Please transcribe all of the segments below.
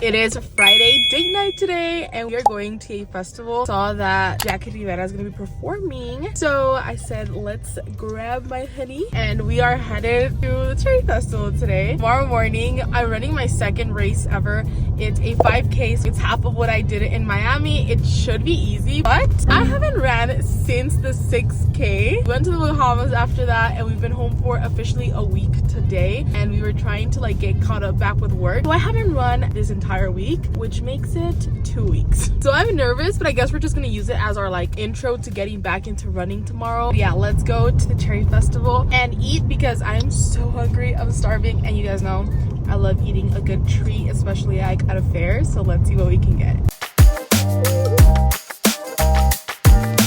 It is Friday date night today and we are going to a festival. Saw that Jackie Rivera is going to be performing, so I said let's grab my hoodie and we are headed to the Cherry Festival today. Tomorrow morning I'm running my second race ever. It's a 5K, so it's half of what I did in Miami. It should be easy, but I haven't ran since the 6K. We went to the Bahamas after that and we've been home for officially a week today, and we were trying to like get caught up back with work. So I haven't run this entire week, which makes it 2 weeks. So I'm nervous, but I guess we're just gonna use it as our like intro to getting back into running tomorrow. Yeah, let's go to the Cherry Festival and eat because I'm so hungry. I'm starving, and you guys know I love eating a good treat, especially like at a fair. So let's see what we can get.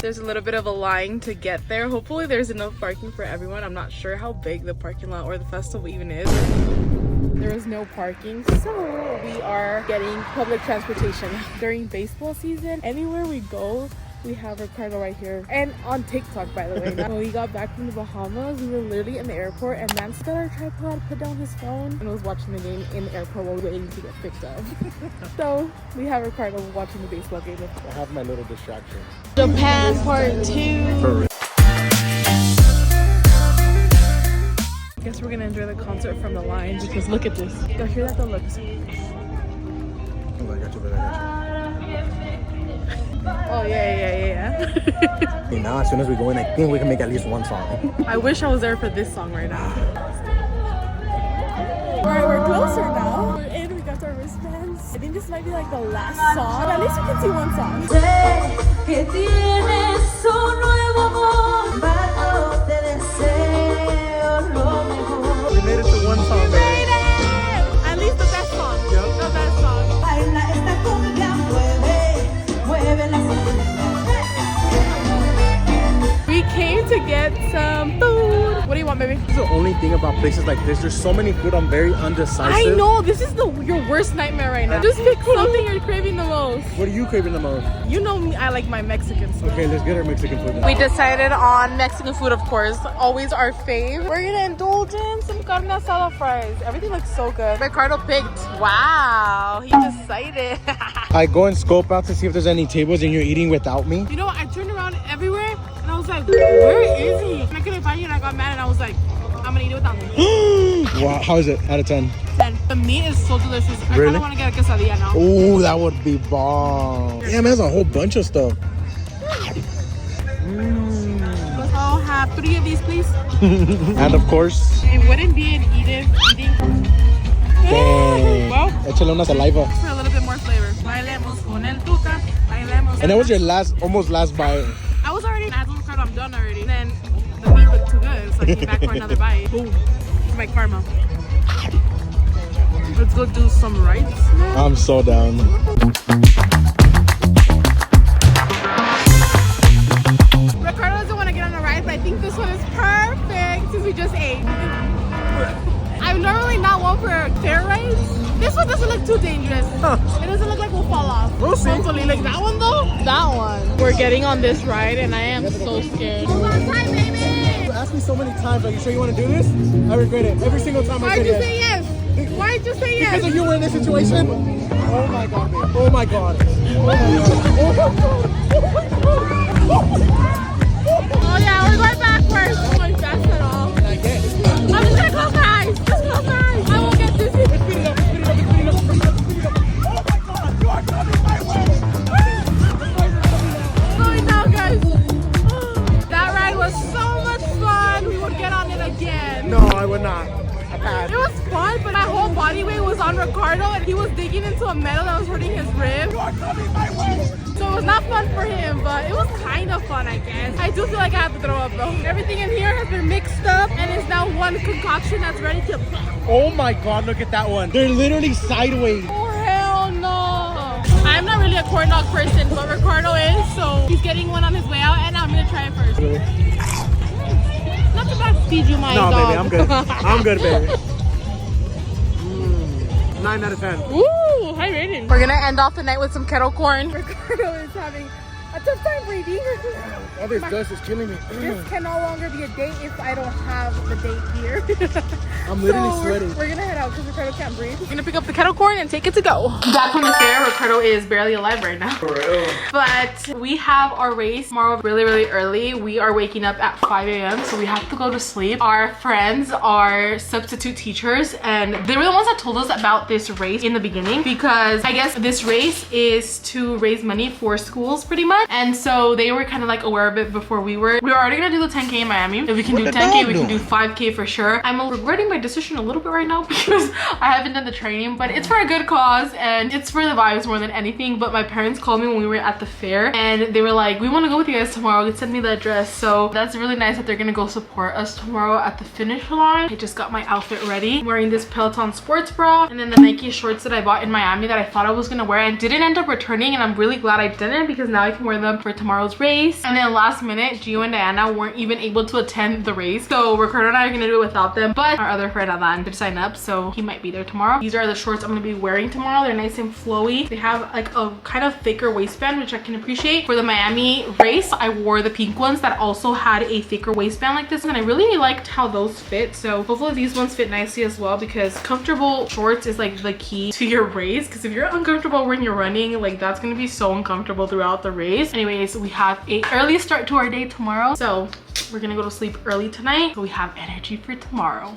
There's a little bit of a line to get there. Hopefully there's enough parking for everyone. I'm not sure how big the parking lot or the festival even is. There is no parking, so we are getting public transportation. During baseball season, anywhere we go, we have Ricardo right here. And on TikTok, by the way. When we got back from the Bahamas, we were literally in the airport and Lance got our tripod, put down his phone, and was watching the game in the airport while we were waiting to get picked up. So we have Ricardo watching the baseball game. I have my little distraction. Japan Part 2. I guess we're gonna enjoy the concert from the line because look at this. Go hear that though, look. Oh yeah. Now as soon as we go in, I think we can make at least one song. I wish I was there for this song right now. Alright, we're closer now. We're in, we got our wristbands. I think this might be like the last song, but at least we can see one song. We made it to one song. We made it! At least the best song. Yep. The best song. We came to get some food. What do you want, baby? This is the only thing about places like this. There's so many food. I'm very undecisive. I know. This is your worst nightmare right now. Just pick something you're craving the most. What are you craving the most? You know me. I like my Mexican food. Okay, let's get our Mexican food then. We decided on Mexican food, of course. Always our fave. We're gonna indulge in some carne asada fries. Everything looks so good. Ricardo picked. Wow. He decided. I go and scope out to see if there's any tables and you're eating without me. You know what? I turned around everywhere and I was like, where is he? And I couldn't find you and I got mad and I was like, I'm gonna eat it without me. Wow, how is it out of 10? 10. The meat is so delicious. I Really? kind of want to get a quesadilla now. Oh, that would be bomb. Yeah, man, there's a whole bunch of stuff. Let's all have 3 of these, please. And of course, It wouldn't be an Edith eating. dang. Well, Échale una saliva. for a little bit more flavor. Bailemos con el tuca. Bailemos. And that was your almost last bite. I was already at Ricardo, I'm done already. And then the meat looked too good, so I came back for another bite. Boom. It's my karma. Let's go do some rights now. I'm so down. Ricardo doesn't want to get on the rides, but I think this one is perfect since we just ate. I'm normally not one for fair rides. This one doesn't look too dangerous. It doesn't look like we'll fall off. We'll see. Hopefully, like that one though. That one. We're getting on this ride and I am so scared. Hold on tight, baby. You asked me so many times, are you sure you want to do this? I regret it. Every single time I Why'd say you say yes. yes? Why'd you say yes? Because of you were in this situation? Oh my god, babe. Oh my god. Oh my god. Oh yeah, we're going backwards. I'm going fast at all. Not yet. I'm just gonna close my eyes. Just close my eyes. I won't get dizzy. Let's speed it up, speed it up, speed it up, speed it up, speed it up. Oh my god, you are coming my way. Slowing down, guys. That ride was so much fun. We would get on it again. No, I would not. I passed. It was fun, but my whole body weight was on Ricardo and he was digging into a metal that was hurting his ribs. You are coming my way. So it was not fun for him, but it was kind of fun, I guess. I do feel like I have to throw up though. Everything in here has been mixed up and is now one concoction that's ready to... Oh my god, look at that one. They're literally sideways. Oh hell no. I'm not really a corn dog person, but Ricardo is, so he's getting one on his way out and I'm gonna try it first. Really? Not to feed you my No, dog. baby, I'm good. I'm good, baby. 9 out of 10. Ooh, high rating. We're gonna end off the night with some kettle corn. Ricardo is having a a tough time breathing. All this dust is killing me. This can no longer be a date if I don't have the date here. I'm literally sweating. We're gonna head out because Ricardo can't breathe. We're gonna pick up the kettle corn and take it to go. Back from the fair, Ricardo is barely alive right now. For real. But we have our race tomorrow really early. We are waking up at 5 a.m. so we have to go to sleep. Our friends are substitute teachers and they were the ones that told us about this race in the beginning, because I guess this race is to raise money for schools pretty much, and so they were kind of like aware of it before we were. We were already gonna do the 10K in Miami. If we can do 10K, we can do 5K for sure. I'm regretting my decision a little bit right now because I haven't done the training, but it's for a good cause and it's for the vibes more than anything. But my parents called me when we were at the fair and they were like, we want to go with you guys tomorrow. They sent me the address, so that's really nice that they're gonna go support us tomorrow at the finish line. I just got my outfit ready. I'm wearing this Peloton sports bra and then the Nike shorts that I bought in Miami that I thought I was gonna wear and didn't end up returning, and I'm really glad I didn't because now I can wear them for tomorrow's race. And then last minute, Gio and Diana weren't even able to attend the race, so Ricardo and I are gonna do it without them, but our other friend Alan did sign up, so he might be there tomorrow. These are the shorts I'm gonna be wearing tomorrow. They're nice and flowy. They have like a kind of thicker waistband, which I can appreciate. For the Miami race, I wore the pink ones that also had a thicker waistband like this, and I really liked how those fit, so hopefully these ones fit nicely as well, because comfortable shorts is like the key to your race, because if you're uncomfortable when you're running, like that's gonna be so uncomfortable throughout the race. Anyways, we have a early start to our day tomorrow, so we're gonna go to sleep early tonight so we have energy for tomorrow.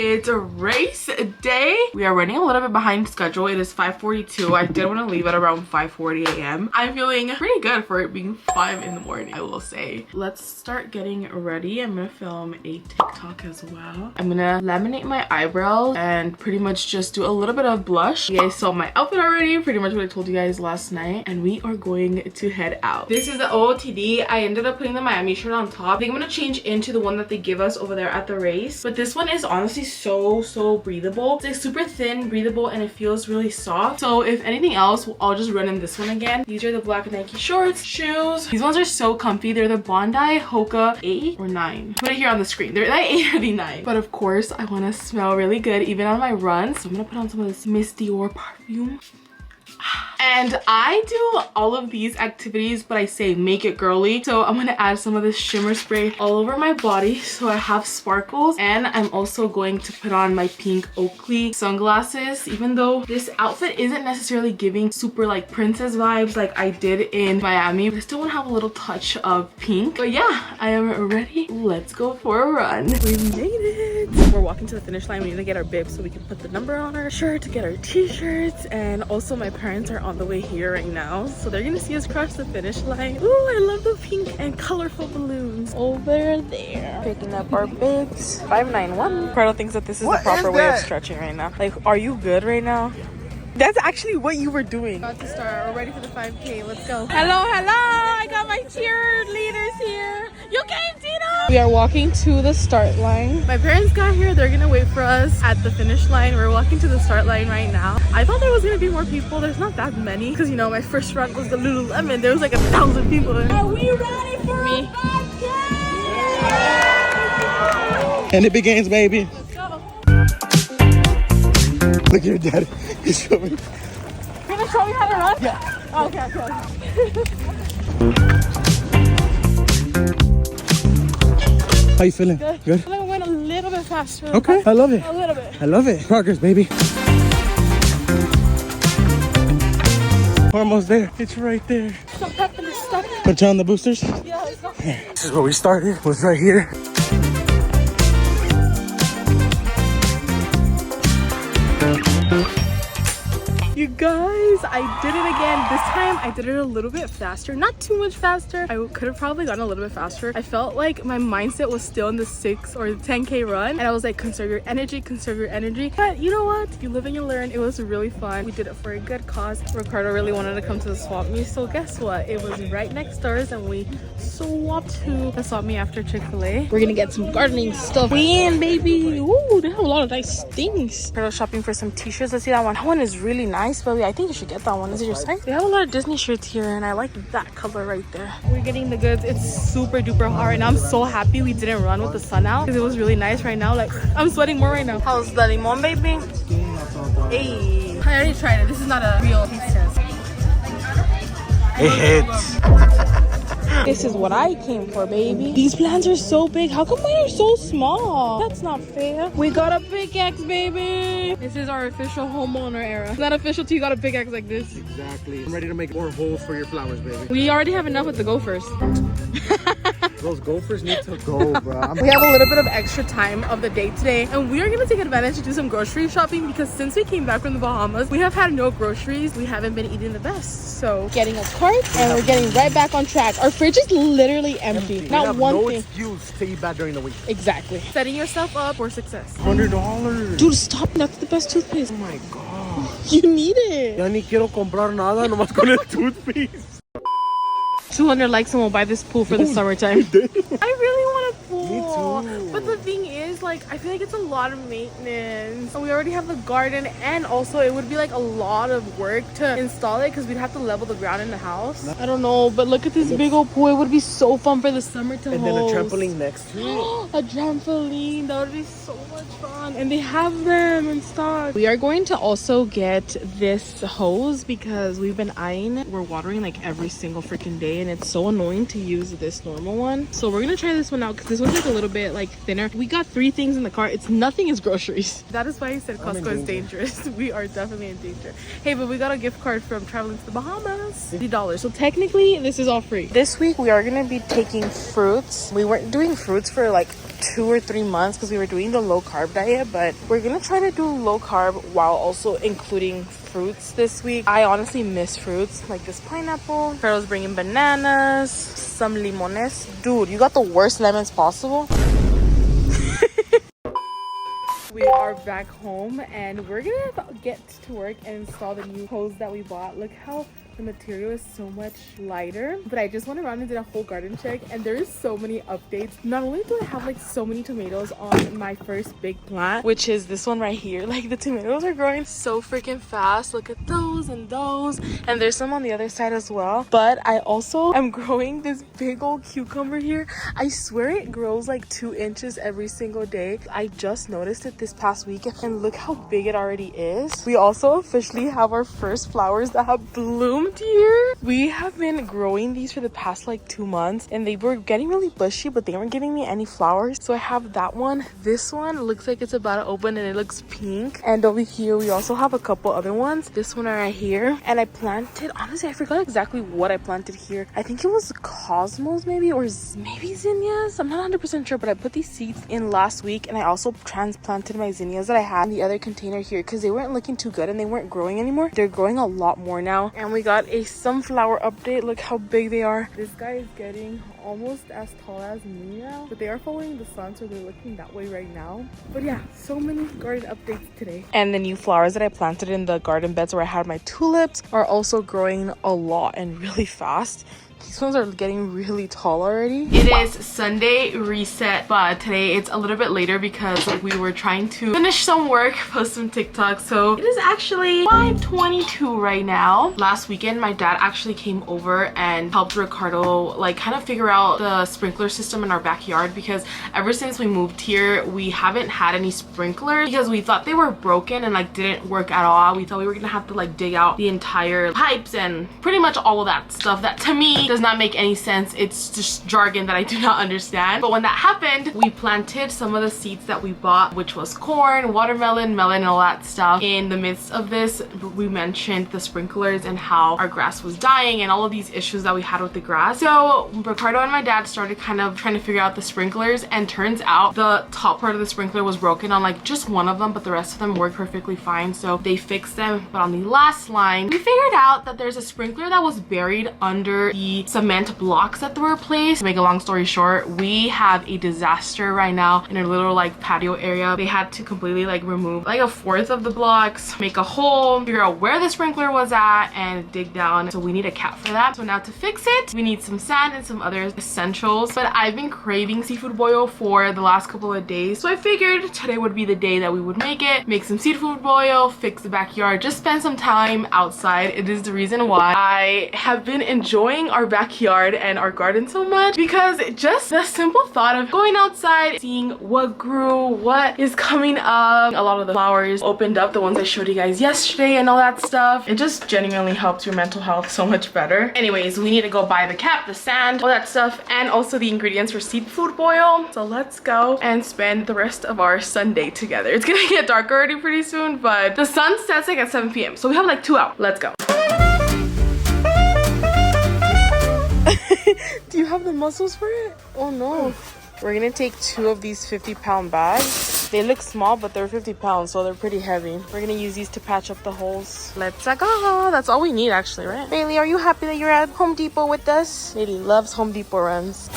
It's a race day. We are running a little bit behind schedule. It is 5:42. I did want to leave at around 5:40 a.m. I'm feeling pretty good for it being 5 in the morning, I will say. Let's start getting ready. I'm gonna film a TikTok as well. I'm gonna laminate my eyebrows and pretty much just do a little bit of blush. You guys saw my outfit already, pretty much what I told you guys last night, and we are going to head out. This is the OOTD. I ended up putting the Miami shirt on top. I think I'm gonna change into the one that they give us over there at the race, but this one is honestly so breathable. It's like super thin, breathable, and it feels really soft. So if anything else, I'll just run in this one again. These are the black Nike shorts, shoes. These ones are so comfy. They're the Bondi Hoka 8 or 9. Put it here on the screen. They're like 8 or the 9. But of course, I want to smell really good even on my runs. So I'm gonna put on some of this Miss Dior perfume. And I do all of these activities, but I say make it girly. So I'm gonna add some of this shimmer spray all over my body so I have sparkles. And I'm also going to put on my pink Oakley sunglasses. Even though this outfit isn't necessarily giving super like princess vibes like I did in Miami, I still want to have a little touch of pink. But yeah, I am ready. Let's go for a run. We made it. We're walking to the finish line. We need to get our bibs so we can put the number on our shirt, to get our t-shirts, and also my parents are on the way here right now, so they're gonna see us cross the finish line. Ooh, I love the pink and colorful balloons over there. Picking up our bibs. 591. Ricardo thinks that this is the proper way of stretching right now. Like, are you good right now? That's actually what you were doing. About to start. We're ready for the 5K. Let's go. Hello, I got my cheerleaders here. You came, Tino? We are walking to the start line. My parents got here. They're gonna wait for us at the finish line. We're walking to the start line right now. I thought there was gonna be more people. There's not that many because, you know, my first run was the Lululemon. There was like 1,000 people. Are we ready for me? 5K? And it begins, baby. Let's go. Look at your dad. He's showing. You're gonna show me how to run? Yeah. Oh, okay. How you feeling? Good. Good? I feel like I went a little bit faster. Okay, I love it. A little bit. I love it. Progress, baby. We're almost there. It's right there. Some pep in the stuff. Put you on the boosters? Yeah, let's go. This is where we started. Was right here. You guys, I did it again. This time I did it a little bit faster, not too much faster. I could have probably gone a little bit faster. I felt like my mindset was still in the 6 or 10K run, and I was like, conserve your energy, conserve your energy. But you know what? You live and you learn. It was really fun. We did it for a good cause. Ricardo really wanted to come to the swap meet, so guess what? It was right next doors, and we swapped to the swap meet after Chick-fil-A. We're gonna get some gardening stuff. We in, baby. Ooh, they have a lot of nice things. Ricardo's shopping for some t-shirts. Let's see that one. That one is really nice. Belly, I think you should get that one. Is it your size? They have a lot of Disney shirts here, and I like that color right there. We're getting the goods. It's super duper hot right now. I'm so happy we didn't run with the sun out because it was really nice right now. Like, I'm sweating more right now. How's the limon, baby? Hey, I already tried it. This is not a real taste test. It hits. This is what I came for, baby. These plants are so big. How come mine are so small? That's not fair. We got a pickaxe, baby. This is our official homeowner era. It's not official till you got a pickaxe like this. Exactly. I'm ready to make more holes for your flowers, baby. We already have enough with the gophers. Those gophers need to go, bro. We have a little bit of extra time of the day today, and we are gonna take advantage to do some grocery shopping because since we came back from the Bahamas, we have had no groceries. We haven't been eating the best. So getting a cart and we're getting right back on track. Our fridge is literally empty. Not one no thing. excuse to eat bad during the week. Exactly. Setting yourself up for success. $100. Dude, stop. That's the best toothpaste. Oh my god. You need it. Ya ni quiero comprar nada nomás con el toothpaste. 200 likes and we'll buy this pool for the summertime. I really want a pool. Me too. But the thing is, like, I feel like it's a lot of maintenance. And we already have the garden, and also it would be like a lot of work to install it because we'd have to level the ground in the house. I don't know, but look at this big old pool. It would be so fun for the summer to And host. then a trampoline next to it. A trampoline. That would be so much fun. And they have them in stock. We are going to also get this hose because we've been eyeing it. We're watering like every single freaking day, and it's so annoying to use this normal one. So we're gonna try this one out because this one's like a little bit like thinner. We got 3 things in the cart. It's nothing is groceries. That is why I said Costco is dangerous. We are definitely in danger. Hey, but we got a gift card from traveling to the Bahamas. $50. So technically this is all free. This week we are gonna be taking fruits. We weren't doing fruits for like 2 or 3 months because we were doing the low carb diet, but we're gonna try to do low carb while also including fruits this week. I honestly miss fruits like this pineapple. Carol's bringing bananas, some limones. Dude, you got the worst lemons possible. We are back home and we're gonna get to work and install the new hose that we bought. Look how the material is so much lighter. But I just went around and did a whole garden check and there is so many updates. Not only do I have like so many tomatoes on my first big plant, which is this one right here, like the tomatoes are growing so freaking fast. Look at those and those, and there's some on the other side as well. But I also am growing this big old cucumber here. I swear it grows like 2 inches every single day. I just noticed it this past week and look how big it already is. We also officially have our first flowers that have bloomed here. We have been growing these for the past like 2 months and they were getting really bushy, but they weren't giving me any flowers. So I have that one. This one looks like it's about to open and it looks pink. And over here we also have a couple other ones. This one right here. And I planted, honestly I forgot exactly what I planted here. I think it was cosmos maybe, or maybe zinnias. I'm not 100% sure, but I put these seeds in last week and I also transplanted my zinnias that I had in the other container here because they weren't looking too good and they weren't growing anymore. They're growing a lot more now. And we got a sunflower update. Look how big they are. This guy is getting almost as tall as me now, but they are following the sun, so they're looking that way right now. But yeah, so many garden updates today. And the new flowers that I planted in the garden beds where I had my tulips are also growing a lot and really fast. These ones are getting really tall already. It is Sunday reset, but today it's a little bit later because we were trying to finish some work, post some TikTok. So it is actually 5:22 right now. Last weekend, my dad actually came over and helped Ricardo like kind of figure out the sprinkler system in our backyard because ever since we moved here, we haven't had any sprinklers because we thought they were broken and like didn't work at all. We thought we were gonna have to like dig out the entire pipes and pretty much all of that stuff that to me does not make any sense. It's just jargon that I do not understand. But when that happened, we planted some of the seeds that we bought, which was corn, watermelon, melon, and all that stuff. In the midst of this, we mentioned the sprinklers and how our grass was dying and all of these issues that we had with the grass. So Ricardo and my dad started kind of trying to figure out the sprinklers, and turns out the top part of the sprinkler was broken on like just one of them, but the rest of them worked perfectly fine. So they fixed them. But on the last line, we figured out that there's a sprinkler that was buried under the cement blocks that were placed. To make a long story short, we have a disaster right now in a little like patio area. They had to completely like remove like 1/4 of the blocks, make a hole, figure out where the sprinkler was at, and dig down. So we need a cat for that. So now to fix it, we need some sand and some other essentials. But I've been craving seafood boil for the last couple of days, so I figured today would be the day that we would make some seafood boil, fix the backyard, just spend some time outside. It is the reason why I have been enjoying our backyard and our garden so much, because just the simple thought of going outside, seeing what grew, what is coming up, a lot of the flowers opened up, the ones I showed you guys yesterday and all that stuff, it just genuinely helps your mental health so much better. Anyways, we need to go buy the cap, the sand, all that stuff, and also the ingredients for seafood boil. So let's go and spend the rest of our Sunday together. It's gonna get dark already pretty soon, but the sun sets like at 7 p.m. so we have like 2 hours. Let's go. Do you have the muscles for it? Oh no. We're gonna take 2 of these 50-pound bags. They look small, but they're 50 pounds, so they're pretty heavy. We're gonna use these to patch up the holes. Let's go. That's all we need actually, right? Bailey, are you happy that you're at Home Depot with us? Bailey loves Home Depot runs.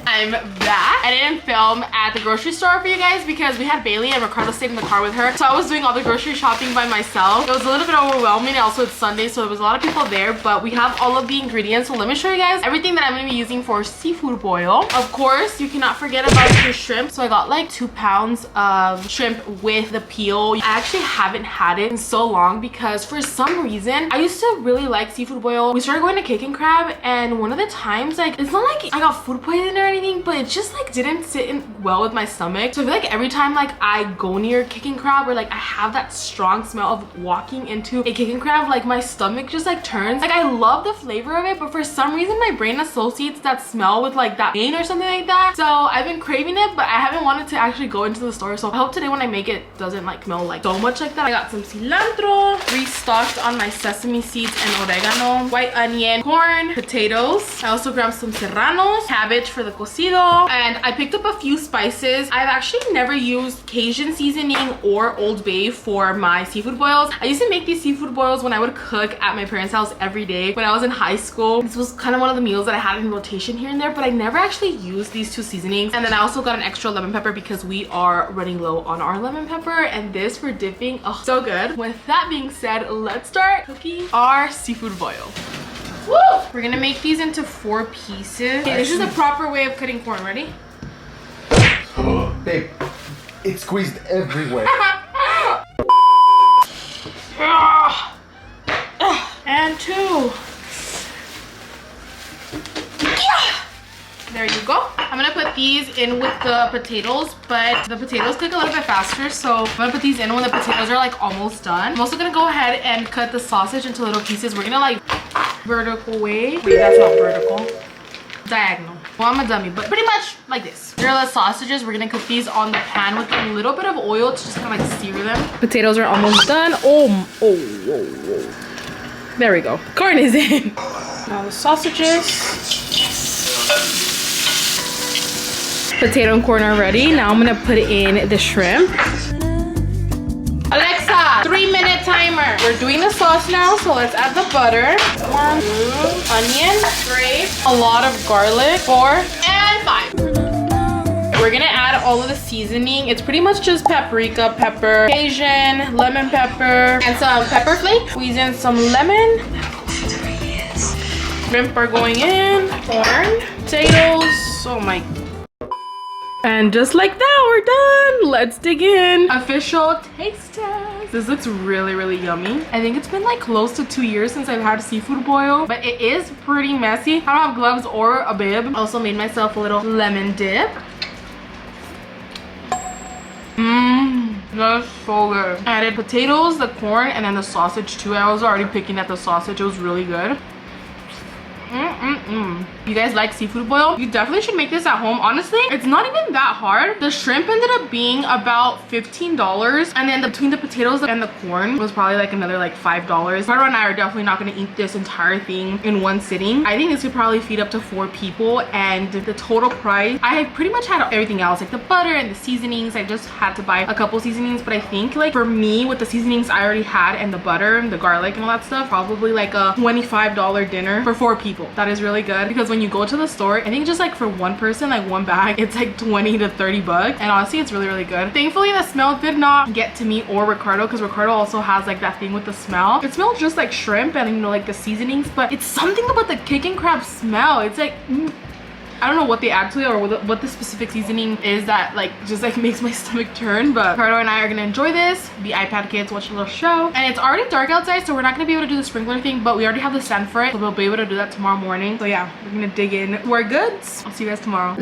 I'm back. I didn't film at the grocery store for you guys because we had Bailey and Ricardo stayed in the car with her. So I was doing all the grocery shopping by myself. It was a little bit overwhelming. Also, it's Sunday, so there was a lot of people there, but we have all of the ingredients. So let me show you guys everything that I'm going to be using for seafood boil. Of course, you cannot forget about your shrimp. So I got like 2 pounds of shrimp with the peel. I actually haven't had it in so long because for some reason, I used to really like seafood boil. We started going to Kick and Crab, and one of the times, like, it's not like I got food poisoning or anything, but it just like didn't sit in well with my stomach. So I feel like every time like I go near Kick and Crab, or like I have that strong smell of walking into a Kick and Crab, like my stomach just like turns. Like, I love the flavor of it, but for some reason my brain associates that smell with like that pain or something like that. So I've been craving it, but I haven't wanted to actually go into the store. So I hope today when I make it doesn't like smell like so much like that. I got some cilantro, restocked on my sesame seeds and oregano, white onion, corn, potatoes. I also grabbed some serranos, cabbage for the cocido, and I picked up a few spices. I've actually never used Cajun seasoning or Old Bay for my seafood boils. I used to make these seafood boils when I would cook at my parents' house every day when I was in high school. This was kind of one of the meals that I had in rotation here and there, but I never actually used these 2 seasonings. And then I also got an extra lemon pepper because we are running low on our lemon pepper, and this for dipping. Oh, so good. With that being said, let's start cooking our seafood boil. Woo! We're gonna make these into 4 pieces. Okay, this is the proper way of cutting corn. Ready? Babe, it's squeezed everywhere. And 2. There you go. I'm gonna put these in with the potatoes, but the potatoes cook a little bit faster, so I'm gonna put these in when the potatoes are like almost done. I'm also gonna go ahead and cut the sausage into little pieces. We're gonna like vertical way. Wait, that's not vertical. Diagonal. Well, I'm a dummy, but pretty much like this. Here are the sausages. We're gonna cook these on the pan with a little bit of oil to just kind of like sear them. Potatoes are almost done. Oh. There we go. Corn is in. Now the sausages. Potato and corn are ready. Now I'm gonna put in the shrimp. Alexa, 3-minute timer. We're doing the sauce now, so let's add the butter. 1, 2, onion, 3, a lot of garlic, 4, and 5. We're gonna add all of the seasoning. It's pretty much just paprika, pepper, Cajun, lemon pepper, and some pepper flakes. Squeeze in some lemon. Shrimp are going in. Corn, potatoes. Oh my. And just like that, we're done. Let's dig in. Official taste test. This looks really, really yummy. I think it's been like close to 2 years since I've had seafood boil, but it is pretty messy. I don't have gloves or a bib. Also made myself a little lemon dip. That's so good. I added potatoes, the corn, and then the sausage too. I was already picking at the sausage. It was really good. You guys like seafood boil? You definitely should make this at home. Honestly, it's not even that hard. The shrimp ended up being about $15, and then between the potatoes and the corn was probably like another like $5. Ricardo and I are definitely not going to eat this entire thing in one sitting. I think this could probably feed up to 4 people, and the total price, I had pretty much had everything else, like the butter and the seasonings. I just had to buy a couple seasonings, but I think like for me, with the seasonings I already had and the butter and the garlic and all that stuff, probably like a $25 dinner for 4 people. That is really good, because when you go to the store, I think just like for one person, like one bag, it's like 20 to 30 bucks, and honestly it's really, really good. Thankfully the smell did not get to me or Ricardo, because Ricardo also has like that thing with the smell. It smells just like shrimp and, you know, like the seasonings, but it's something about the Kick and Crab smell. It's like I don't know what they add to it or what the specific seasoning is that like just like makes my stomach turn, but Cardo and I are gonna enjoy this, be iPad kids, watch a little show. And it's already dark outside, so we're not gonna be able to do the sprinkler thing, but we already have the stand for it, so we'll be able to do that tomorrow morning. So yeah, we're gonna dig in to our goods. I'll see you guys tomorrow.